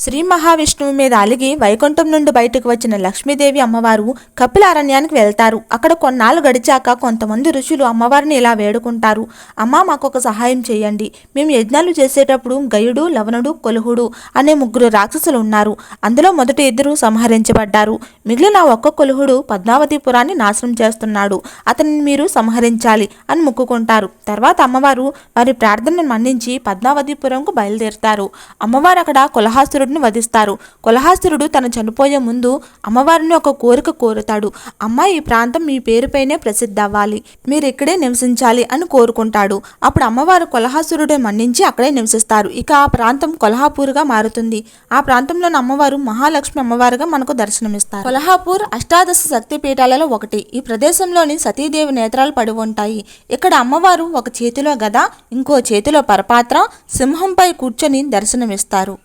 శ్రీ మహావిష్ణువు మీద అలిగి వైకుంఠం నుండి బయటకు వచ్చిన లక్ష్మీదేవి అమ్మవారు కపిల అరణ్యానికి వెళ్తారు. అక్కడ కొన్నాళ్ళు గడిచాక కొంతమంది ఋషులు అమ్మవారిని ఇలా వేడుకుంటారు. అమ్మ, మాకొక సహాయం చేయండి. మేము యజ్ఞాలు చేసేటప్పుడు గయుడు, లవణుడు, కొలుహుడు అనే 3 రాక్షసులు ఉన్నారు. అందులో మొదటి 2 సంహరించబడ్డారు. మిగిలిన ఒక్క కొలుహుడు పద్మావతిపురాన్ని నాశనం చేస్తున్నాడు. అతనిని మీరు సంహరించాలి అని మొక్కుకుంటారు. తర్వాత అమ్మవారు వారి ప్రార్థనను మన్నించి పద్మావతిపురంకు బయలుదేరుతారు. అమ్మవారు అక్కడ కొలహాసురుడిని వధిస్తారు. కొలహాసురుడు తన చనిపోయే ముందు అమ్మవారిని ఒక కోరిక కోరుతాడు. అమ్మ, ఈ ప్రాంతం మీ పేరుపైనే ప్రసిద్ధి అవ్వాలి, మీరు ఇక్కడే నివసించాలి అని కోరుకుంటాడు. అప్పుడు అమ్మవారు కొలహాసురుడిని మన్నించి అక్కడే నివసిస్తారు. ఇక ఆ ప్రాంతం కొల్హాపూర్గా మారుతుంది. ఆ ప్రాంతంలోని అమ్మవారు మహాలక్ష్మి అమ్మవారుగా మనకు దర్శనమిస్తారు. కొల్హాపూర్ అష్టాదశ శక్తి పీఠాలలో ఒకటి. ఈ ప్రదేశంలోని సతీదేవి నేత్రాలు పడి ఉంటాయి. ఇక్కడ అమ్మవారు ఒక చేతిలో గద, ఇంకో చేతిలో పరపాత్ర, సింహంపై కూర్చొని దర్శనమిస్తారు.